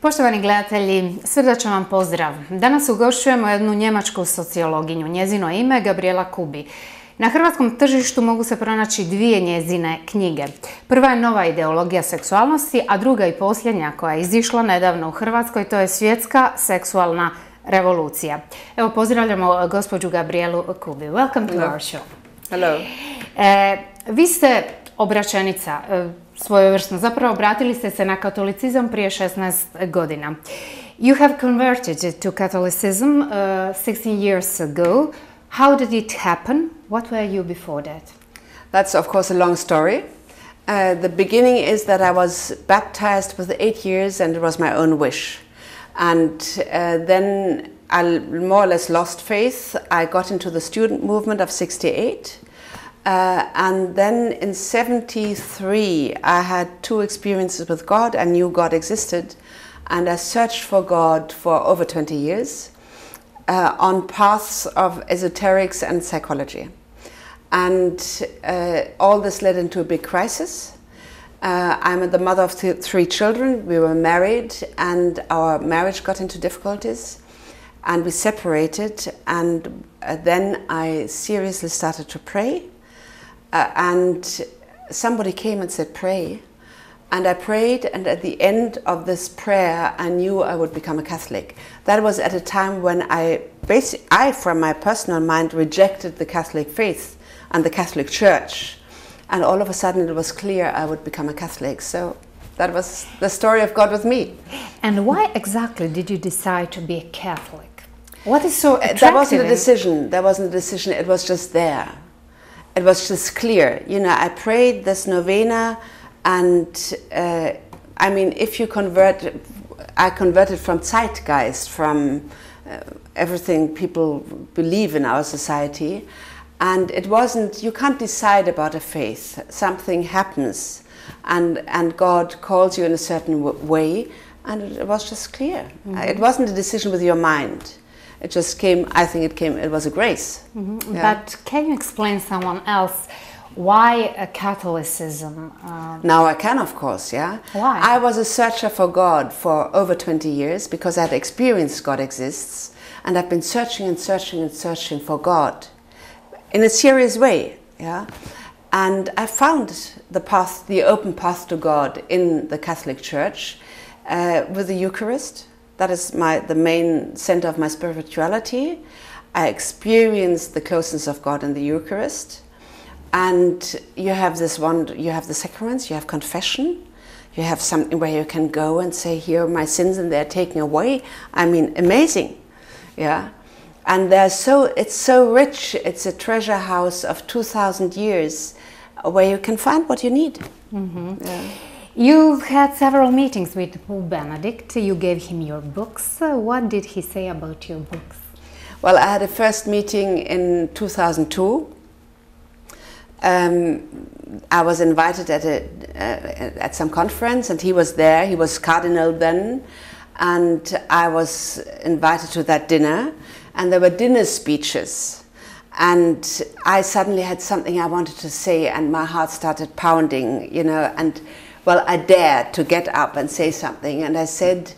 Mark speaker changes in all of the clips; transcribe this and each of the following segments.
Speaker 1: Poštovani gledatelji, srdačan vam pozdrav. Danas ugošćujemo jednu njemačku sociologinju. Njezino ime je Gabriela Kuby. Na hrvatskom tržištu mogu se pronaći dvije njezine knjige. Prva je Nova ideologija seksualnosti, a druga i posljednja koja je izišla nedavno u Hrvatskoj, to je Svjetska seksualna revolucija. Evo, pozdravljamo gospođu Gabrielu Kuby. Welcome to our show.
Speaker 2: Hello.
Speaker 1: Vi ste obraćenica, svojevrsno. Zapravo obratili ste se na katolicizam prije 16 godina. You have converted to Catholicism 16 years ago. How did it happen? What were you before that?
Speaker 2: That's of course a long story. The beginning is that I was baptized with 8 years and it was my own wish. And then I more or less lost faith. I got into the student movement of 68. And then in 73 I had two experiences with God. I knew God existed and I searched for God for over 20 years on paths of esoterics and psychology. And all this led into a big crisis. I'm the mother of three children. We were married and our marriage got into difficulties and we separated, and then I seriously started to pray. And somebody came and said, pray. And I prayed, and at the end of this prayer, I knew I would become a Catholic. That was at a time when I, from my personal mind, rejected the Catholic faith and the Catholic Church. And all of a sudden it was clear I would become a Catholic. So that was the story of God with me.
Speaker 1: And why exactly did you decide to be a Catholic? What is so attractive?
Speaker 2: There wasn't a decision. There wasn't a decision. It was just there. It was just clear. You know, I prayed this novena, and I mean, if you convert, I converted from zeitgeist, from everything people believe in our society, and it wasn't, you can't decide about a faith. Something happens, and God calls you in a certain way, and it was just clear. Mm-hmm. It wasn't a decision with your mind. It just came, I think it came, it was a grace.
Speaker 1: Mm-hmm. Yeah. But can you explain someone else why Catholicism?
Speaker 2: Now I can, of course, yeah.
Speaker 1: Why?
Speaker 2: I was a searcher for God for over 20 years because I had experienced God exists, and I've been searching and searching and searching for God in a serious way, yeah. And I found the path, the open path to God in the Catholic Church with the Eucharist. That is the main center of my spirituality. I experienced the closeness of God in the Eucharist. And you have you have the sacraments, you have confession, you have something where you can go and say, here are my sins and they're taken away. I mean, amazing, yeah. And it's so rich, it's a treasure house of 2,000 years where you can find what you need.
Speaker 1: Mm-hmm.
Speaker 2: Yeah.
Speaker 1: You've had several meetings with Pope Benedict. You gave him your books. What did he say about your books?
Speaker 2: Well, I had a first meeting in 2002. I was invited at some conference, and he was there. He was cardinal then, and I was invited to that dinner. And there were dinner speeches, and I suddenly had something I wanted to say, and my heart started pounding, you know. And well, I dared to get up and say something, and I said,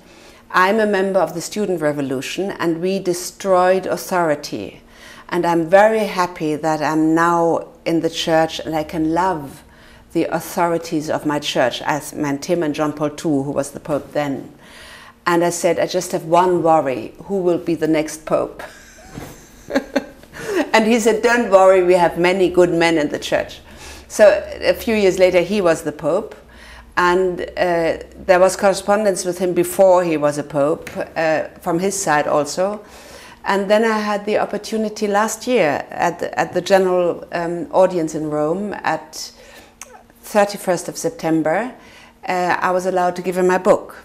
Speaker 2: I'm a member of the student revolution, and we destroyed authority. And I'm very happy that I'm now in the church and I can love the authorities of my church. I meant him and John Paul II, who was the Pope then. And I said, I just have one worry, who will be the next Pope? And he said, don't worry, we have many good men in the church. So a few years later, he was the Pope. And there was correspondence with him before he was a Pope, from his side also. And then I had the opportunity last year at the general audience in Rome at 31st of September. I was allowed to give him my book.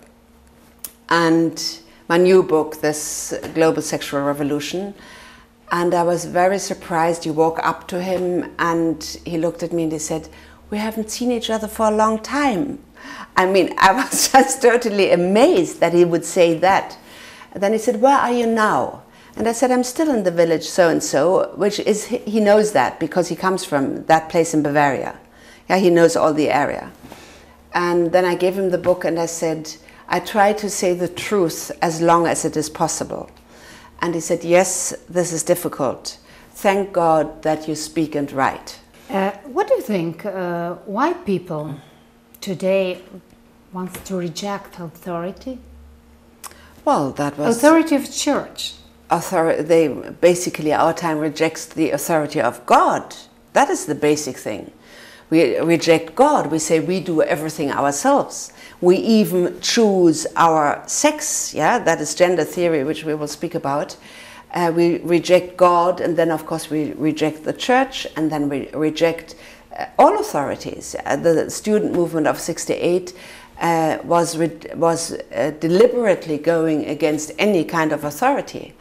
Speaker 2: And my new book, this Global Sexual Revolution. And I was very surprised. You walk up to him and he looked at me and he said, we haven't seen each other for a long time. I mean, I was just totally amazed that he would say that. And then he said, where are you now? And I said, I'm still in the village so-and-so, which is, he knows that because he comes from that place in Bavaria. Yeah, he knows all the area. And then I gave him the book and I said, I try to say the truth as long as it is possible. And he said, yes, this is difficult. Thank God that you speak and write.
Speaker 1: What do you think? Why people today want to reject authority?
Speaker 2: Well, that was...
Speaker 1: Authority of church.
Speaker 2: They basically, our time rejects the authority of God. That is the basic thing. We reject God. We say we do everything ourselves. We even choose our sex. Yeah, that is gender theory, which we will speak about. We reject God, and then of course we reject the church, and then we reject all authorities. The student movement of '68 was deliberately going against any kind of authority.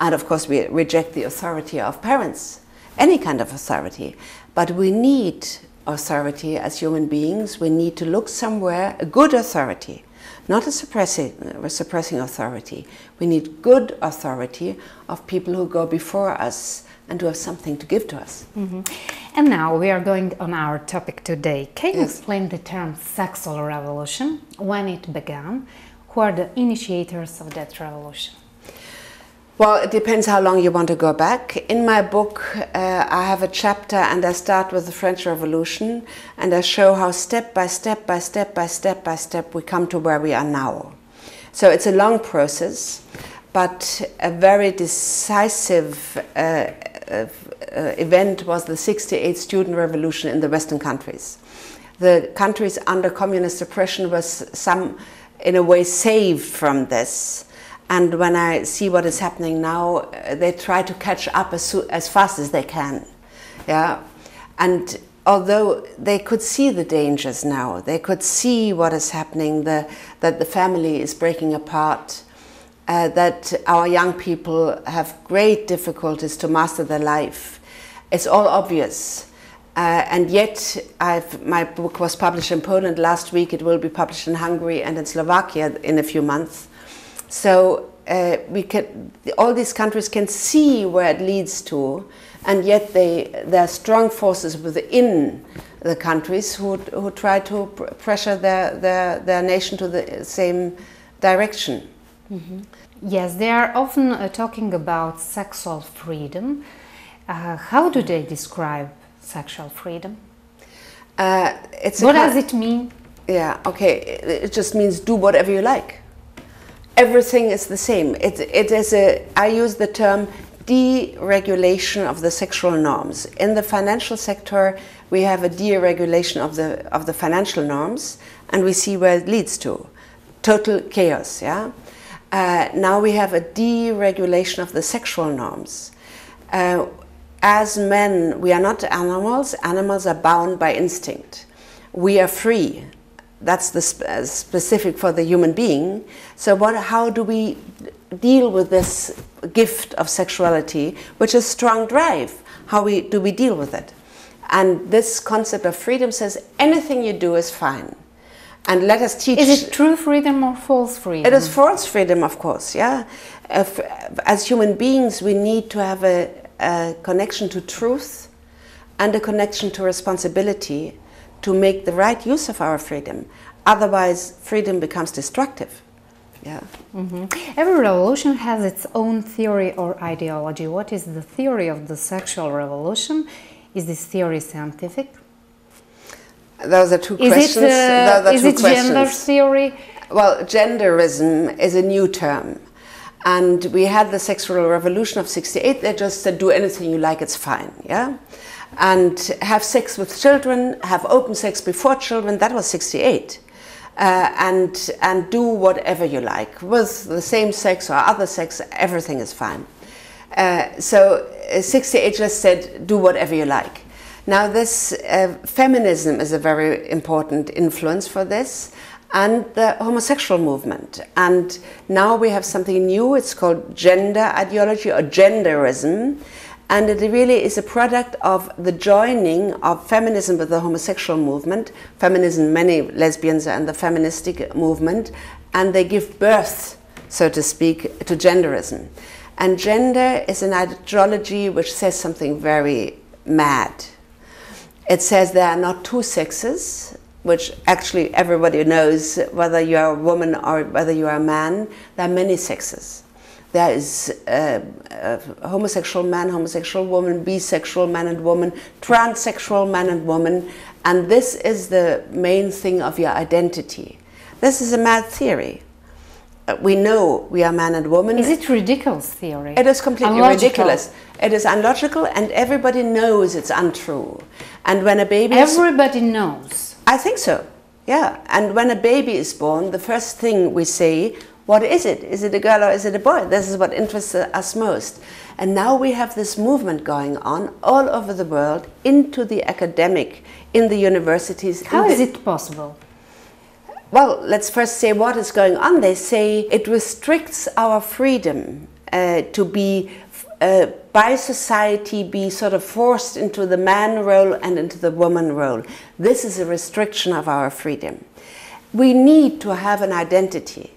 Speaker 2: And of course we reject the authority of parents, any kind of authority. But we need authority as human beings. We need to look somewhere, a good authority, not a suppressing authority. We need good authority of people who go before us and who have something to give to us.
Speaker 1: Mm-hmm. And now we are going on our topic today. Can you explain the term sexual revolution, when it began? Who are the initiators of that revolution?
Speaker 2: Well, it depends how long you want to go back. In my book, I have a chapter and I start with the French Revolution and I show how step by step by step by step by step we come to where we are now. So it's a long process, but a very decisive event was the '68 student revolution in the Western countries. The countries under communist oppression was in a way saved from this. And when I see what is happening now, they try to catch up as fast as they can. Yeah? And although they could see the dangers now, they could see what is happening, that the family is breaking apart, that our young people have great difficulties to master their life. It's all obvious. And yet, my book was published in Poland last week. It will be published in Hungary and in Slovakia in a few months. So all these countries can see where it leads to, and yet there are strong forces within the countries who try to pressure their nation to the same direction.
Speaker 1: Mm-hmm. Yes, they are often talking about sexual freedom. How do they describe sexual freedom? What does it mean?
Speaker 2: Yeah, okay, it just means do whatever you like. Everything is the same. I use the term deregulation of the sexual norms. In the financial sector, we have a deregulation of the financial norms, and we see where it leads to. Total chaos, yeah? Now we have a deregulation of the sexual norms. As men, we are not animals. Animals are bound by instinct. We are free. That's the specific for the human being. So how do we deal with this gift of sexuality, which is strong drive? How do we deal with it? And this concept of freedom says anything you do is fine. And let us teach...
Speaker 1: Is it true freedom or false freedom?
Speaker 2: It is false freedom, of course, yeah. As human beings, we need to have a connection to truth and a connection to responsibility to make the right use of our freedom. Otherwise, freedom becomes destructive. Yeah.
Speaker 1: Mm-hmm. Every revolution has its own theory or ideology. What is the theory of the sexual revolution? Is this theory scientific?
Speaker 2: Those are two questions.
Speaker 1: Is it gender theory?
Speaker 2: Well, genderism is a new term. And we had the sexual revolution of '68. They just said, do anything you like, it's fine. Yeah. And have sex with children, have open sex before children, that was '68. And do whatever you like. With the same sex or other sex, everything is fine. So '68 just said, do whatever you like. Now this feminism is a very important influence for this, and the homosexual movement. And now we have something new, it's called gender ideology or genderism. And it really is a product of the joining of feminism with the homosexual movement. Feminism, many lesbians are in the feministic movement, and they give birth, so to speak, to genderism. And gender is an ideology which says something very mad. It says there are not two sexes, which actually everybody knows, whether you are a woman or whether you are a man, there are many sexes. There is homosexual man, homosexual woman, bisexual man and woman, transsexual man and woman, and this is the main thing of your identity. This is a mad theory. We know we are man and woman.
Speaker 1: Is it ridiculous theory?
Speaker 2: It is completely
Speaker 1: Unlogical.
Speaker 2: ridiculous. It is unlogical, and everybody knows it's untrue. And when a baby
Speaker 1: Everybody knows.
Speaker 2: I think so, yeah. And when a baby is born, the first thing we say, what is it? Is it a girl or is it a boy? This is what interests us most. And now we have this movement going on all over the world, into the academic, in the universities.
Speaker 1: How is it possible?
Speaker 2: Well, let's first say what is going on. They say it restricts our freedom to be, by society, be sort of forced into the man role and into the woman role. This is a restriction of our freedom. We need to have an identity.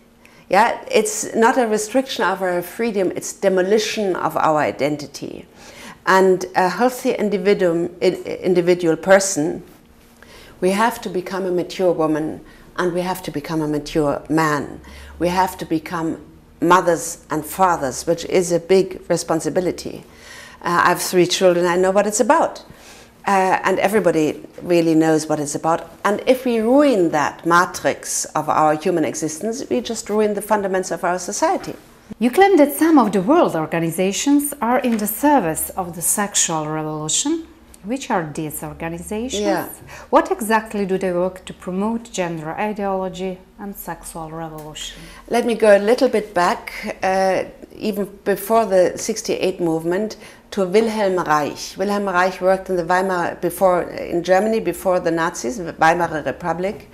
Speaker 2: Yeah, it's not a restriction of our freedom, it's demolition of our identity. And a healthy individual person, we have to become a mature woman, and we have to become a mature man. We have to become mothers and fathers, which is a big responsibility. I have 3 children, I know what it's about. And everybody really knows what it's about. And if we ruin that matrix of our human existence, we just ruin the fundamentals of our society.
Speaker 1: You claim that some of the world organizations are in the service of the sexual revolution. Which are these organizations?
Speaker 2: Yeah.
Speaker 1: What exactly do they work to promote gender ideology and sexual revolution?
Speaker 2: Let me go a little bit back, even before the '68 movement, to Wilhelm Reich. Wilhelm Reich worked in the in Germany before the Nazis, the Weimar Republic,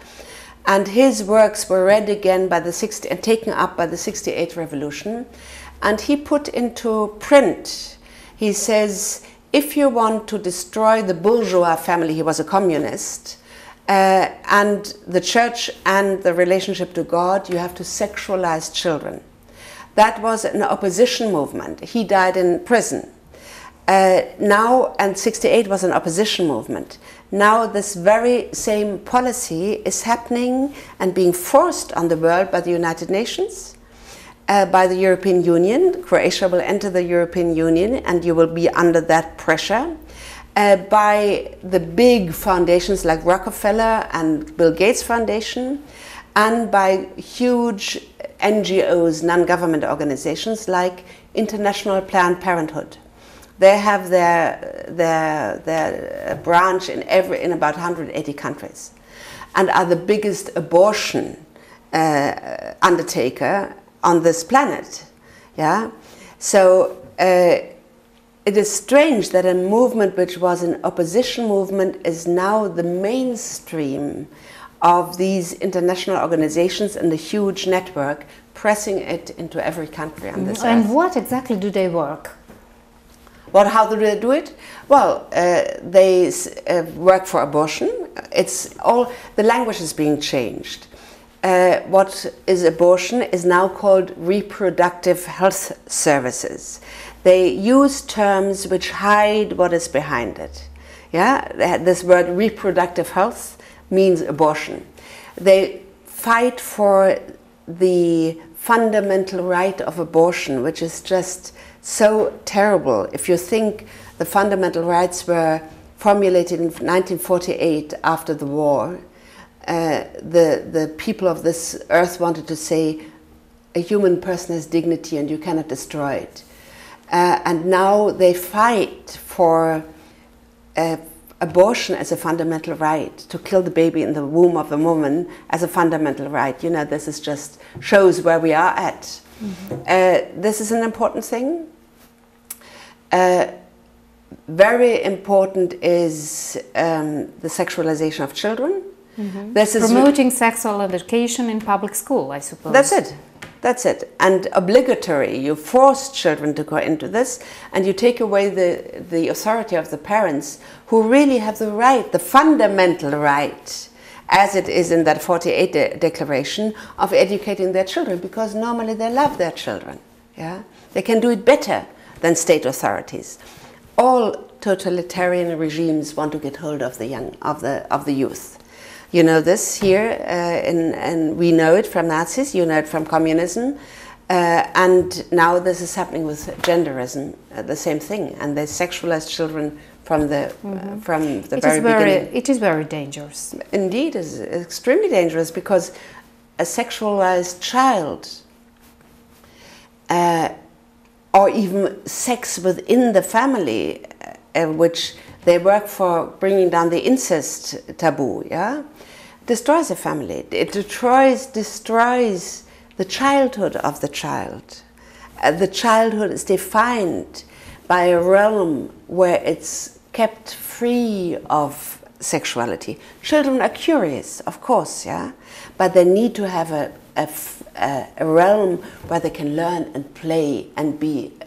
Speaker 2: and his works were read again by and taken up by the '68 revolution, and he put into print. He says, if you want to destroy the bourgeois family, he was a communist, and the church and the relationship to God, you have to sexualize children. That was an opposition movement. He died in prison. Now, and '68 was an opposition movement. Now this very same policy is happening and being forced on the world by the United Nations, by the European Union. Croatia will enter the European Union and you will be under that pressure. By the big foundations like Rockefeller and Bill Gates Foundation, and by huge NGOs, non-government organizations like International Planned Parenthood. They have their branch in about 180 countries, and are the biggest abortion undertaker on this planet. Yeah, so it is strange that a movement which was an opposition movement is now the mainstream of these international organizations and the huge network pressing it into every country on this earth.
Speaker 1: And what exactly do they work?
Speaker 2: How do they do it? Well, they work for abortion. It's all, the language is being changed. What is abortion is now called reproductive health services. They use terms which hide what is behind it. Yeah, this word reproductive health means abortion. They fight for the fundamental right of abortion, which is just so terrible. If you think the fundamental rights were formulated in 1948 after the war, the people of this earth wanted to say a human person has dignity and you cannot destroy it. And now they fight for abortion as a fundamental right, to kill the baby in the womb of a woman as a fundamental right. You know, this is just shows where we are at. Mm-hmm. This is an important thing. Very important is the sexualization of children.
Speaker 1: Mm-hmm. This is promoting sexual education in public school, I suppose.
Speaker 2: That's it. That's it. And obligatory. You force children to go into this, and you take away the authority of the parents, who really have the right, the fundamental right, as it is in that 48 declaration, of educating their children, because normally they love their children. Yeah, they can do it better than state authorities. All totalitarian regimes want to get hold of the young, of the youth. You know this here, and we know it from Nazis, you know it from communism, and now this is happening with genderism, the same thing, and they sexualize children from the very beginning.
Speaker 1: It is very dangerous.
Speaker 2: Indeed, it's extremely dangerous, because a sexualized child, or even sex within the family, which they work for bringing down the incest taboo, yeah, destroys a family. It destroys the childhood of the child. The childhood is defined by a realm where it's kept free of sexuality. Children are curious, of course, yeah, but they need to have a realm where they can learn and play and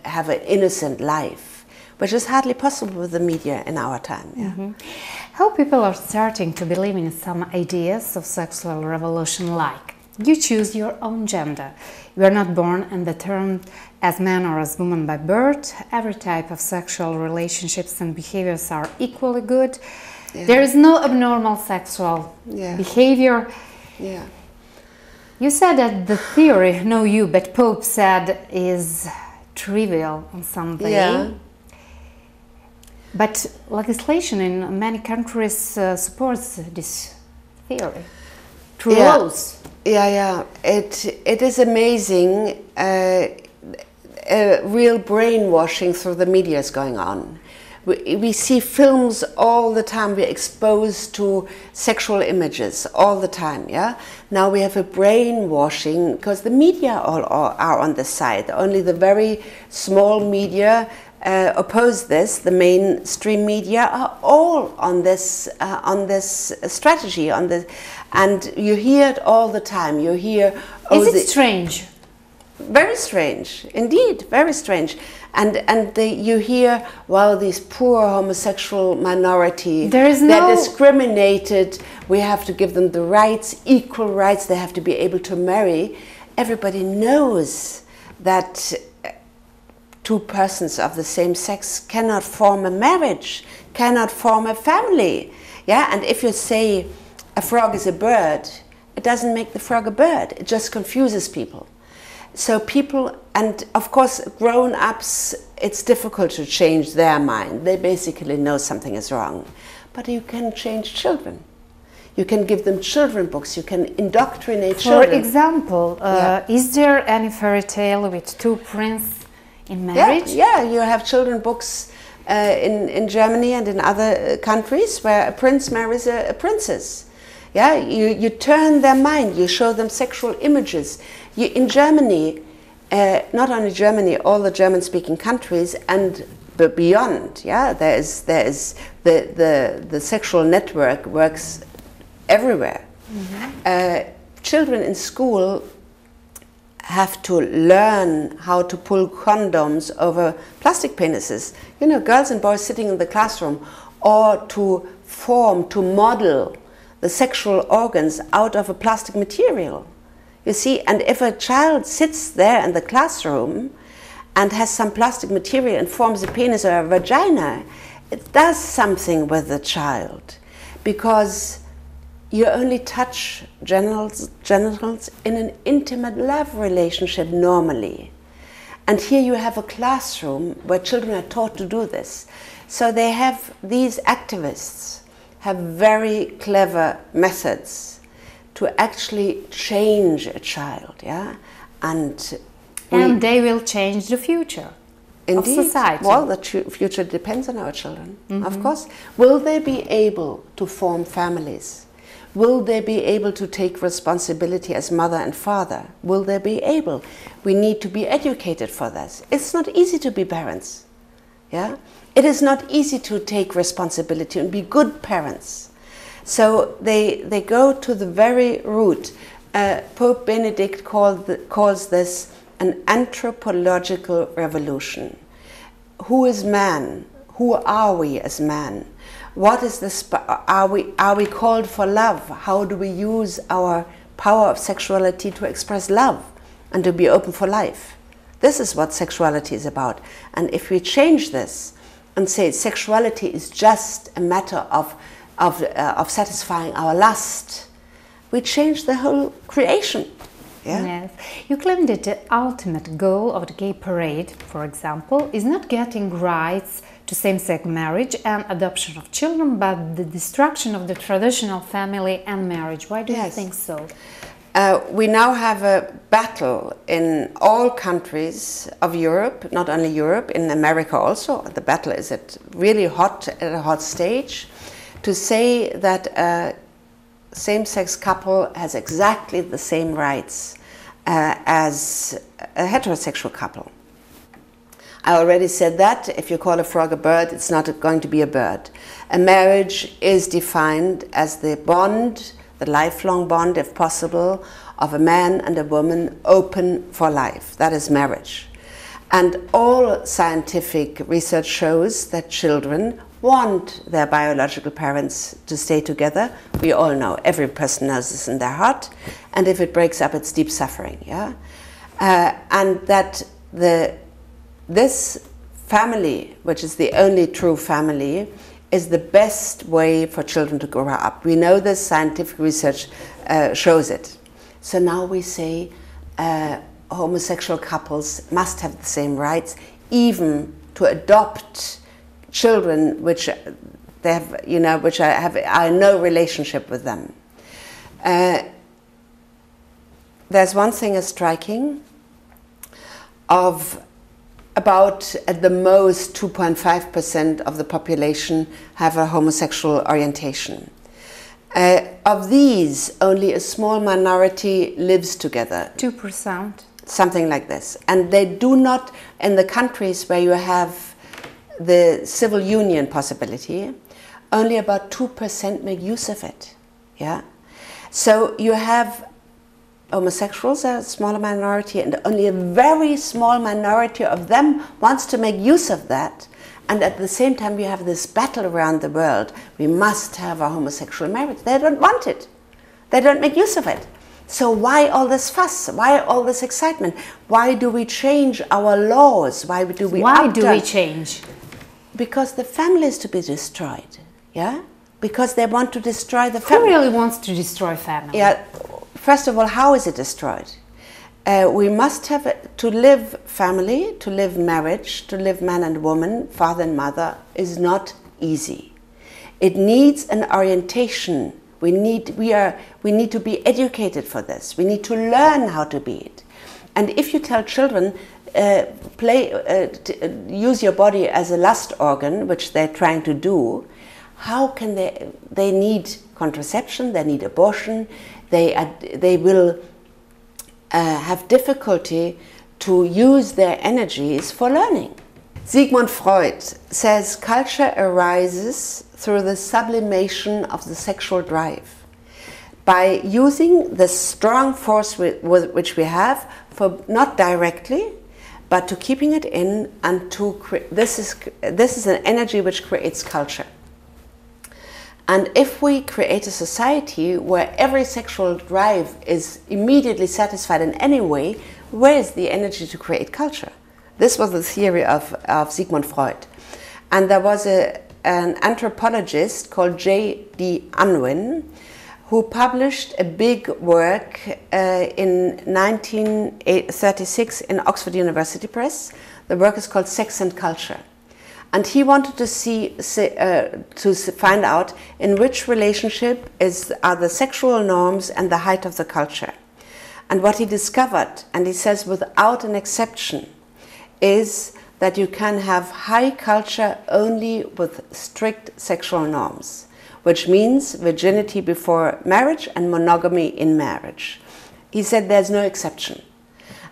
Speaker 2: have an innocent life, which is hardly possible with the media in our time. Yeah.
Speaker 1: How people are starting to believe in some ideas of sexual revolution, like you choose your own gender, you are not born and determined as man or as woman by birth, every type of sexual relationships and behaviors are equally good, there is no abnormal sexual behavior.
Speaker 2: Yeah.
Speaker 1: You said that the theory, no you, but Pope said, is trivial in some way.
Speaker 2: Yeah.
Speaker 1: But legislation in many countries supports this theory through laws.
Speaker 2: Yeah. It is amazing. Real brainwashing through the media is going on. We see films all the time. We're exposed to sexual images all the time. Yeah. Now we have a brainwashing because the media all are on this side. Only the very small media oppose this. The mainstream media are all on this strategy. And you hear it all the time. You hear.
Speaker 1: Is it strange?
Speaker 2: Very strange, indeed, very strange. And you hear, well, these poor homosexual minority, they're discriminated, we have to give them the rights, equal rights, they have to be able to marry. Everybody knows that two persons of the same sex cannot form a marriage, cannot form a family. Yeah, and if you say a frog is a bird, it doesn't make the frog a bird, it just confuses people. So people, and of course grown-ups, it's difficult to change their mind. They basically know something is wrong. But you can change children. You can give them children books, you can indoctrinate children.
Speaker 1: For example, is there any fairy tale with two princes in marriage?
Speaker 2: Yeah, you have children books in Germany and in other countries where a prince marries a princess. Yeah, you turn their mind, you show them sexual images. In Germany, not only Germany, all the German-speaking countries and beyond, yeah, there is the sexual network works everywhere. Children in school have to learn how to pull condoms over plastic penises. You know, girls and boys sitting in the classroom, or to model the sexual organs out of a plastic material. You see, and if a child sits there in the classroom and has some plastic material and forms a penis or a vagina, it does something with the child, because you only touch genitals in an intimate love relationship normally. And here you have a classroom where children are taught to do this. So they have, these activists have very clever methods to actually change a child, yeah? And
Speaker 1: they will change the future of society.
Speaker 2: Well, the future depends on our children, of course. Will they be able to form families? Will they be able to take responsibility as mother and father? Will they be able? We need to be educated for this. It's not easy to be parents, yeah? It is not easy to take responsibility and be good parents. So they go to the very root. Pope Benedict calls this an anthropological revolution. Who is man? Who are we as man? What is this? Are we called for love? How do we use our power of sexuality to express love and to be open for life? This is what sexuality is about. And if we change this and say sexuality is just a matter of of satisfying our lust, we change the whole creation. Yeah?
Speaker 1: Yes. You claim that the ultimate goal of the gay parade, for example, is not getting rights to same-sex marriage and adoption of children, but the destruction of the traditional family and marriage. Why do you think so?
Speaker 2: We now have a battle in all countries of Europe, not only Europe, in America also. The battle is at a hot stage, to say that a same-sex couple has exactly the same rights as a heterosexual couple. I already said that if you call a frog a bird, it's not going to be a bird. A marriage is defined as the bond, the lifelong bond, if possible, of a man and a woman open for life. That is marriage. And all scientific research shows that children want their biological parents to stay together. We all know, every person knows this in their heart. And if it breaks up, it's deep suffering. Yeah? And that this family, which is the only true family, is the best way for children to grow up. We know this, scientific research shows it. So now we say homosexual couples must have the same rights, even to adopt children which they have, which are in no relationship with them. There's one thing is striking. Of about, at the most, 2.5% of the population have a homosexual orientation. Of these, only a small minority lives together.
Speaker 1: 2%.
Speaker 2: Something like this. And they do not, in the countries where you have the civil union possibility, only about 2% make use of it. Yeah? So you have homosexuals, a smaller minority, and only a very small minority of them wants to make use of that. And at the same time, we have this battle around the world. We must have a homosexual marriage. They don't want it. They don't make use of it. So why all this fuss? Why all this excitement? Why do we change our laws? Why do we
Speaker 1: change?
Speaker 2: Because the family is to be destroyed. Yeah? Because they want to destroy the family.
Speaker 1: Who really wants to destroy family?
Speaker 2: Yeah. First of all, how is it destroyed? We must have to live family, to live marriage, to live man and woman, father and mother, is not easy. It needs an orientation. We need to be educated for this. We need to learn how to be it. And if you tell children, use your body as a lust organ, which they're trying to do, how can they need contraception, they need abortion, they will have difficulty to use their energies for learning. Sigmund Freud says culture arises through the sublimation of the sexual drive by using the strong force which we have, for not directly, but to keeping it in, and to this is an energy which creates culture. And if we create a society where every sexual drive is immediately satisfied in any way, where is the energy to create culture? This was the theory of Sigmund Freud. And there was an anthropologist called J.D. Unwin who published a big work in 1936 in Oxford University Press. The work is called Sex and Culture. And he wanted to find out in which relationship are the sexual norms and the height of the culture. And what he discovered, and he says without an exception, is that you can have high culture only with strict sexual norms, which means virginity before marriage and monogamy in marriage. He said there's no exception.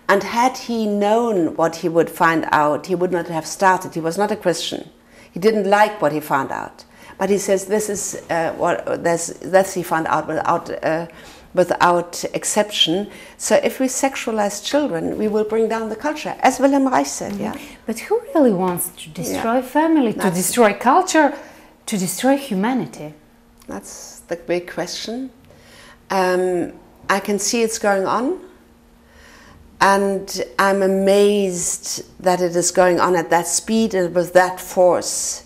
Speaker 2: And had he known what he would find out, he would not have started. He was not a Christian. He didn't like what he found out. But he says this is what he found out without exception. So if we sexualize children, we will bring down the culture, as Wilhelm Reich said. Yeah.
Speaker 1: But who really wants to destroy family, to destroy culture, to destroy humanity?
Speaker 2: That's the big question. I can see it's going on. And I'm amazed that it is going on at that speed and with that force.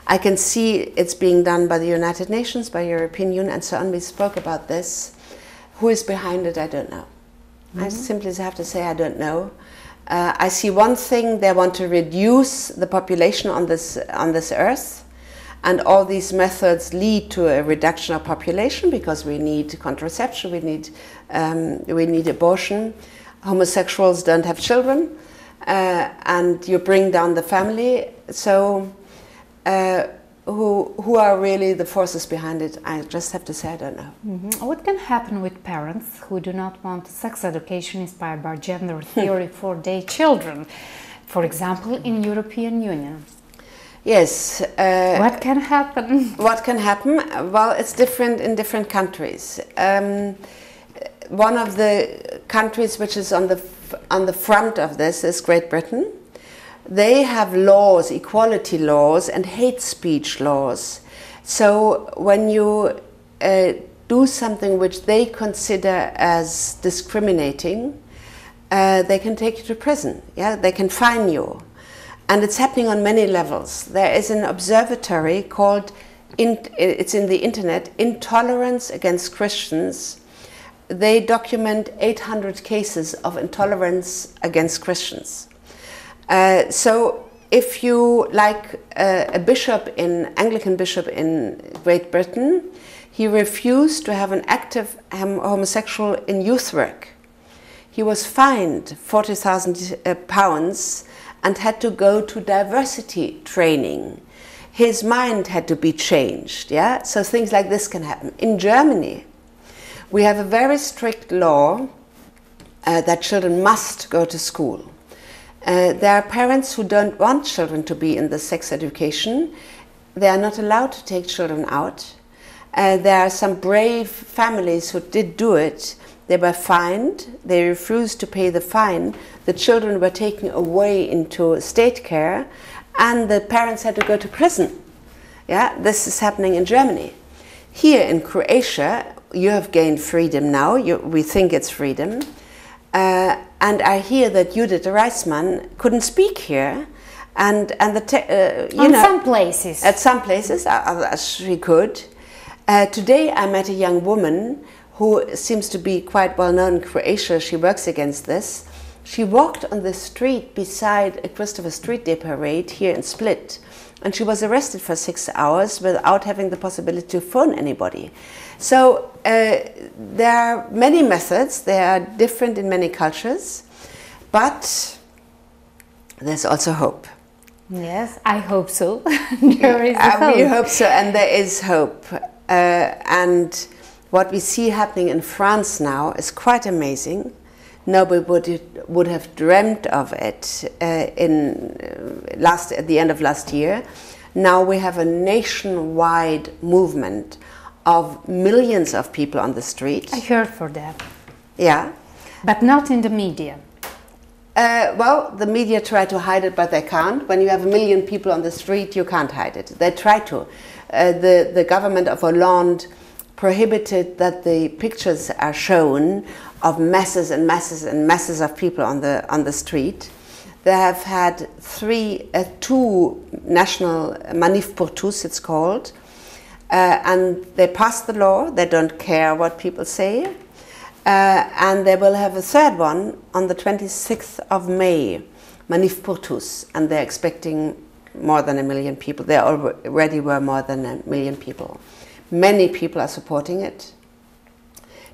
Speaker 2: I can see it's being done by the United Nations, by European Union, and so on. We spoke about this. Who is behind it, I don't know. I simply have to say I don't know. I see one thing: they want to reduce the population on this earth, and all these methods lead to a reduction of population because we need contraception, we need abortion. Homosexuals don't have children, and you bring down the family. So, who are really the forces behind it? I just have to say I don't know.
Speaker 1: What can happen with parents who do not want sex education inspired by gender theory for their children? For example, in European Union.
Speaker 2: Yes.
Speaker 1: What can happen?
Speaker 2: What can happen? Well, it's different in different countries. One of the countries which is on the front of this is Great Britain. They have laws, equality laws and hate speech laws. So when you do something which they consider as discriminating, they can take you to prison. Yeah, they can fine you. And it's happening on many levels. There is an observatory called, it's in the internet, Intolerance Against Christians. They document 800 cases of intolerance against Christians. So if you, like a bishop, Anglican bishop in Great Britain, he refused to have an active homosexual in youth work. He was fined £40,000 and had to go to diversity training. His mind had to be changed, yeah? So things like this can happen. In Germany, we have a very strict law that children must go to school. There are parents who don't want children to be in the sex education. They are not allowed to take children out. There are some brave families who did do it. They were fined. They refused to pay the fine. The children were taken away into state care, and the parents had to go to prison. Yeah, this is happening in Germany. Here in Croatia, you have gained freedom now. We think it's freedom. And I hear that Judith Reisman couldn't speak here, and
Speaker 1: some places.
Speaker 2: At some places, she could. Today, I met a young woman who seems to be quite well known in Croatia. She works against this. She walked on the street beside a Christopher Street Day parade here in Split, and she was arrested for 6 hours without having the possibility to phone anybody. So there are many methods. They are different in many cultures, but there's also hope.
Speaker 1: Yes, I hope so. There is hope.
Speaker 2: We hope so, and there is hope. And what we see happening in France now is quite amazing. Nobody would have dreamt of it at the end of last year. Now we have a nationwide movement of millions of people on the street.
Speaker 1: I heard for that.
Speaker 2: Yeah.
Speaker 1: But not in the media.
Speaker 2: Well, the media try to hide it, but they can't. When you have a million people on the street, you can't hide it. They try to. The government of Hollande prohibited that the pictures are shown of masses and masses and masses of people on the street. They have had two national Manif pour tous, it's called, and they passed the law. They don't care what people say, and they will have a third one on the 26th of May, Manif pour tous, and they're expecting more than 1 million people. There already were more than 1 million people. Many people are supporting it.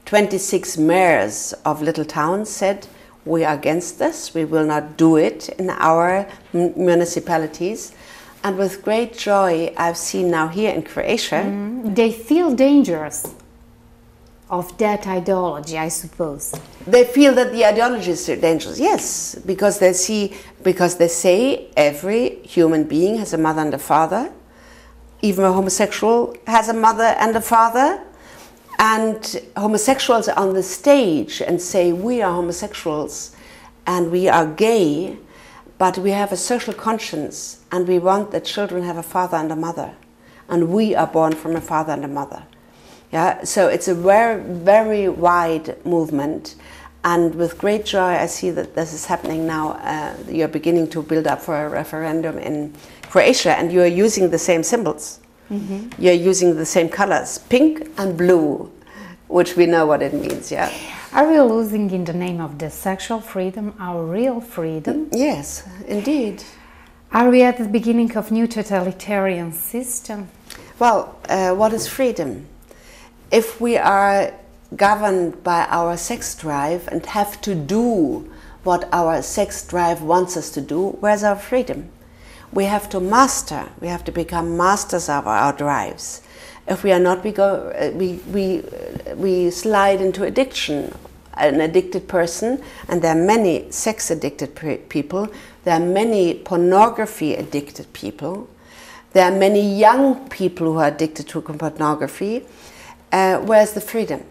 Speaker 2: 26 mayors of little towns said, we are against this, we will not do it in our municipalities. And with great joy, I've seen now here in Croatia.
Speaker 1: They feel dangerous of that ideology, I suppose.
Speaker 2: They feel that the ideology is dangerous, yes, because they say every human being has a mother and a father. Even a homosexual has a mother and a father. And homosexuals are on the stage and say, we are homosexuals and we are gay, but we have a social conscience and we want that children have a father and a mother. And we are born from a father and a mother. Yeah? So it's a very, very wide movement. And with great joy, I see that this is happening now. You're beginning to build up for a referendum in Croatia, and you're using the same symbols. You're using the same colors, pink and blue, which we know what it means, yeah.
Speaker 1: Are we losing, in the name of the sexual freedom, our real freedom?
Speaker 2: Yes, indeed.
Speaker 1: Are we at the beginning of new totalitarian system?
Speaker 2: Well, what is freedom? If we are governed by our sex drive and have to do what our sex drive wants us to do, where's our freedom? We have to master, we have to become masters of our drives. If we are not, we slide into addiction. An addicted person, and there are many sex addicted people, there are many pornography addicted people, there are many young people who are addicted to pornography. Where's the freedom?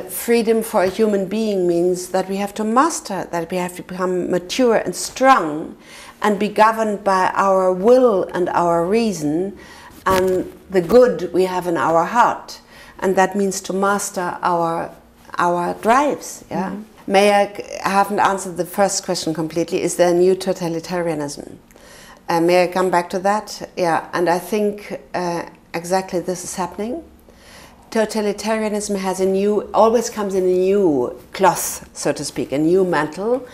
Speaker 2: Freedom for a human being means that we have to master, that we have to become mature and strong and be governed by our will and our reason and the good we have in our heart. And that means to master our drives. Yeah. I haven't answered the first question completely. Is there a new totalitarianism? May I come back to that? Yeah, and I think exactly this is happening. Totalitarianism has always comes in a new cloth, so to speak, a new mantle.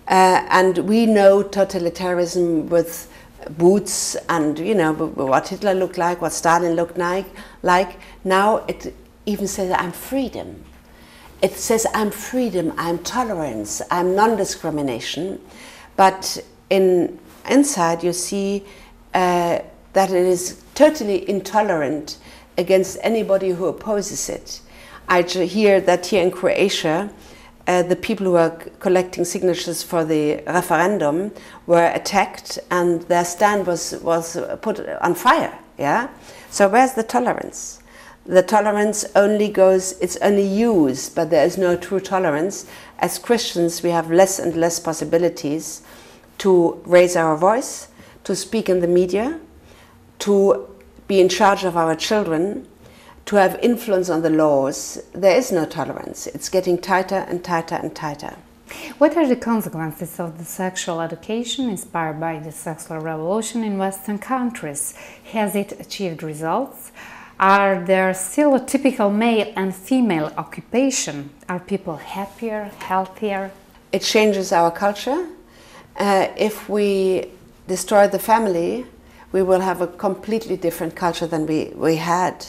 Speaker 2: And we know totalitarianism with boots and, you know, what Hitler looked like, what Stalin looked like. Now it even says, I'm freedom. It says, I'm freedom, I'm tolerance, I'm non-discrimination. But inside you see that it is totally intolerant against anybody who opposes it. I hear that here in Croatia, the people who are collecting signatures for the referendum were attacked and their stand was put on fire. Yeah? So where's the tolerance? The tolerance it's only used, but there is no true tolerance. As Christians, we have less and less possibilities to raise our voice, to speak in the media, to be in charge of our children, to have influence on the laws. There is no tolerance. It's getting tighter and tighter and tighter.
Speaker 1: What are the consequences of the sexual education inspired by the sexual revolution in Western countries? Has it achieved results? Are there still a typical male and female occupation? Are people happier, healthier?
Speaker 2: It changes our culture. If we destroy the family, we will have a completely different culture than we had.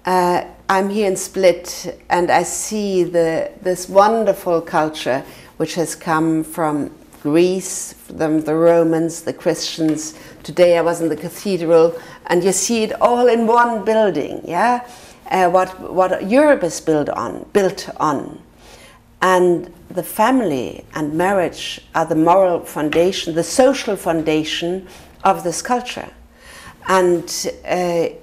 Speaker 2: I'm here in Split and I see this wonderful culture which has come from Greece, from the Romans, the Christians. Today I was in the cathedral and you see it all in one building. Yeah, what Europe is built on. And the family and marriage are the moral foundation, the social foundation of this culture. And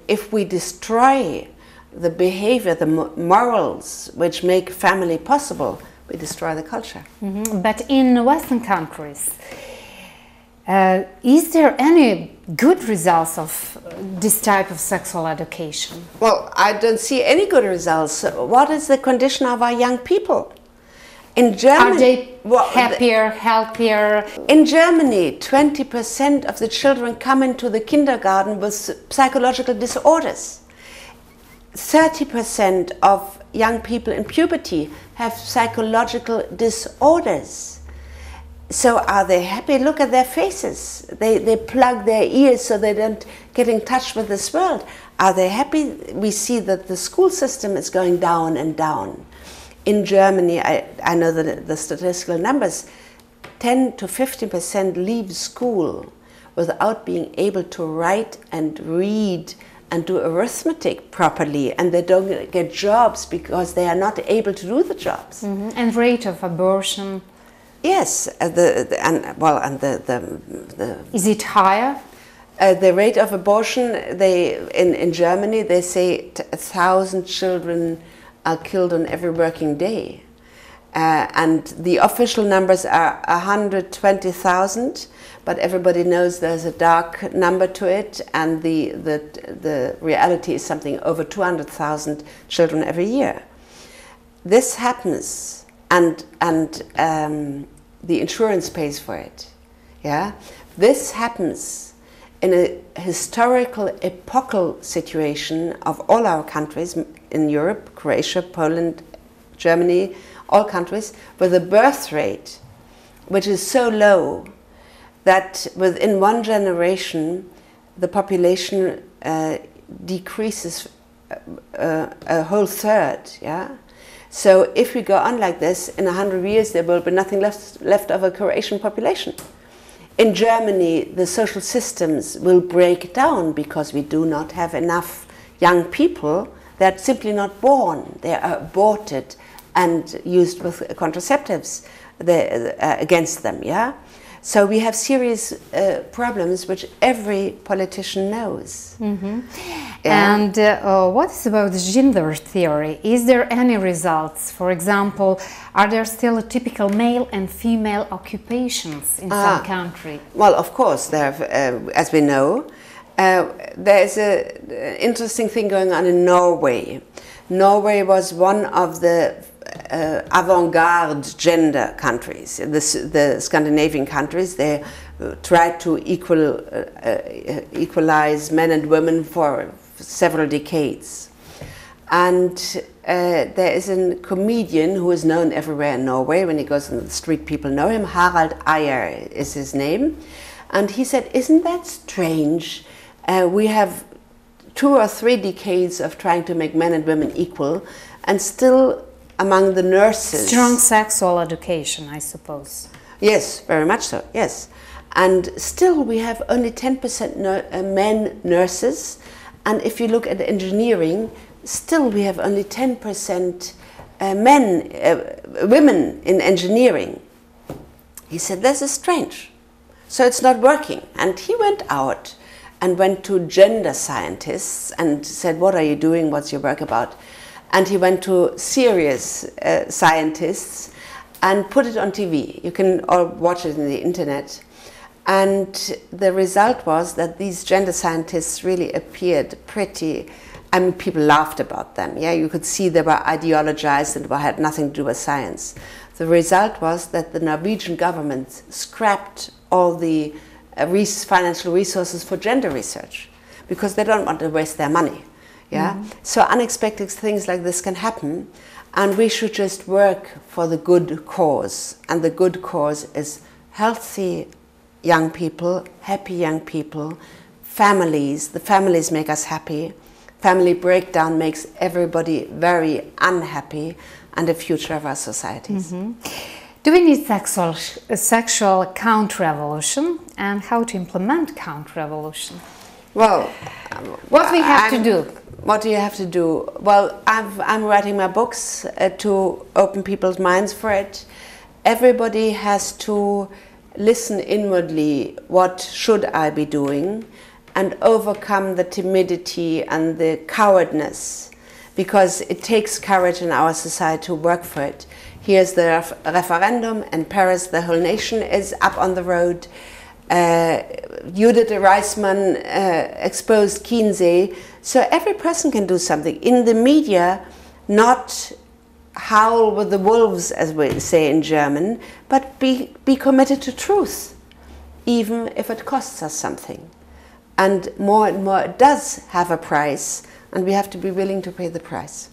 Speaker 2: if we destroy the behavior, the morals which make family possible, we destroy the culture.
Speaker 1: But in Western countries, is there any good results of this type of sexual education?
Speaker 2: Well, I don't see any good results. What is the condition of our young people? In Germany,
Speaker 1: are they happier, healthier?
Speaker 2: In Germany, 20% of the children come into the kindergarten with psychological disorders. 30% of young people in puberty have psychological disorders. So are they happy? Look at their faces. They plug their ears so they don't get in touch with this world. Are they happy? We see that the school system is going down and down. In Germany, I know the statistical numbers, 10 to 15% leave school without being able to write and read and do arithmetic properly, and they don't get jobs because they are not able to do the jobs.
Speaker 1: And rate of abortion?
Speaker 2: Yes,
Speaker 1: is it higher?
Speaker 2: The rate of abortion, in Germany, they say 1,000 children are killed on every working day. And the official numbers are 120,000, but everybody knows there's a dark number to it, and the reality is something over 200,000 children every year. This happens and the insurance pays for it. Yeah, this happens in a historical, epochal situation of all our countries in Europe, Croatia, Poland, Germany, all countries, with a birth rate which is so low that within one generation the population decreases a whole third. Yeah. So if we go on like this, in 100 years there will be nothing left of a Croatian population. In Germany, the social systems will break down because we do not have enough young people. They're simply not born. They are aborted and used with contraceptives against them. Yeah. So we have serious problems which every politician knows.
Speaker 1: Mm-hmm. Yeah. And what is about gender theory? Is there any results? For example, are there still typical male and female occupations in some country?
Speaker 2: Well, of course, there have, as we know. There is an interesting thing going on in Norway. Norway was one of the avant-garde gender countries. The Scandinavian countries, they tried to equalize men and women for several decades. And there is a comedian who is known everywhere in Norway. When he goes on the street, people know him. Harald Eyer is his name. And he said, isn't that strange? We have 2 or 3 decades of trying to make men and women equal, and still among the nurses...
Speaker 1: Strong sexual education, I suppose.
Speaker 2: Yes, very much so, yes. And still we have only 10% men nurses, and if you look at engineering, still we have only 10% women in engineering. He said, this is strange, so it's not working. And he went out and went to gender scientists and said, what are you doing, what's your work about? And he went to serious scientists and put it on TV. You can all watch it on the internet. And the result was that these gender scientists really appeared pretty, I mean, people laughed about them. Yeah, you could see they were ideologized and had nothing to do with science. The result was that the Norwegian government scrapped all the financial resources for gender research because they don't want to waste their money. Yeah? Mm-hmm. So unexpected things like this can happen, and we should just work for the good cause. And the good cause is healthy young people, happy young people, families. The families make us happy. Family breakdown makes everybody very unhappy, and the future of our societies.
Speaker 1: Mm-hmm. Do we need sexual counter-revolution, and how to implement counter-revolution?
Speaker 2: Well,
Speaker 1: what we have to do?
Speaker 2: What do you have to do? Well, I'm writing my books to open people's minds for it. Everybody has to listen inwardly, what should I be doing, and overcome the timidity and the cowardness, because it takes courage in our society to work for it. Here's the referendum in Paris, the whole nation is up on the road. Judith Reisman exposed Kinsey. So every person can do something. In the media, not howl with the wolves, as we say in German, but be committed to truth, even if it costs us something. And more it does have a price, and we have to be willing to pay the price.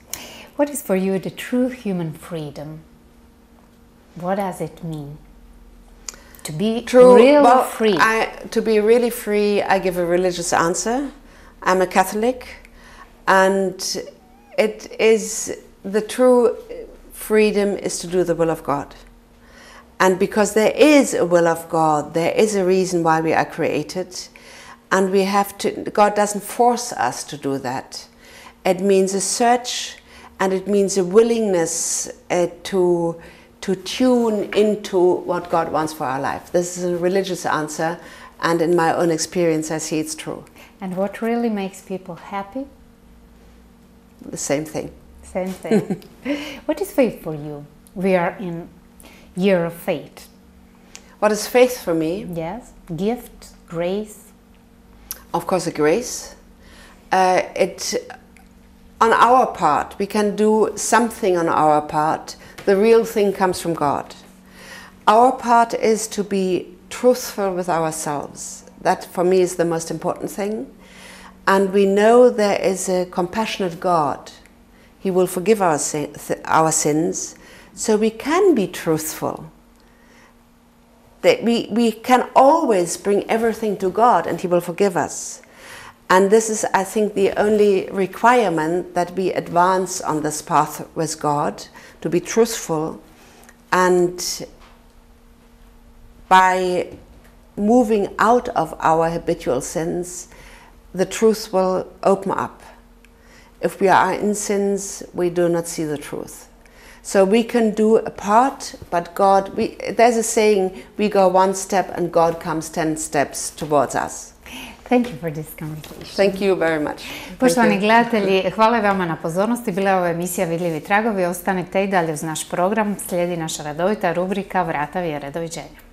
Speaker 1: What is for you the true human freedom? What does it mean? To be really free.
Speaker 2: To be really free, I give a religious answer. I'm a Catholic, and it is the true freedom is to do the will of God. And because there is a will of God, there is a reason why we are created, and we have to. God doesn't force us to do that. It means a search, and it means a willingness to tune into what God wants for our life. This is a religious answer, and in my own experience, I see it's true.
Speaker 1: And what really makes people happy?
Speaker 2: The same thing.
Speaker 1: Same thing. What is faith for you? We are in year of faith.
Speaker 2: What is faith for me?
Speaker 1: Yes, gift, grace.
Speaker 2: Of course, a grace. on our part, we can do something on our part. The real thing comes from God. Our part is to be truthful with ourselves. That for me is the most important thing. And we know there is a compassionate God. He will forgive our sins, so we can be truthful. That we can always bring everything to God and He will forgive us. And this is, I think, the only requirement, that we advance on this path with God, to be truthful. And by moving out of our habitual sins, the truth will open up. If we are in sins, we do not see the truth. So we can do a part, but God, there's a saying, we go one step and God comes 10 steps towards us.
Speaker 1: Thank you for this conversation.
Speaker 2: Thank you very much.
Speaker 1: Poštovani gledatelji, hvala vama na pozornosti. Bila je ovo emisija Vidljivi tragovi. Ostanite i dalje uz naš program. Slijedi naša redovita rubrika Vrata vjere. Doviđenja.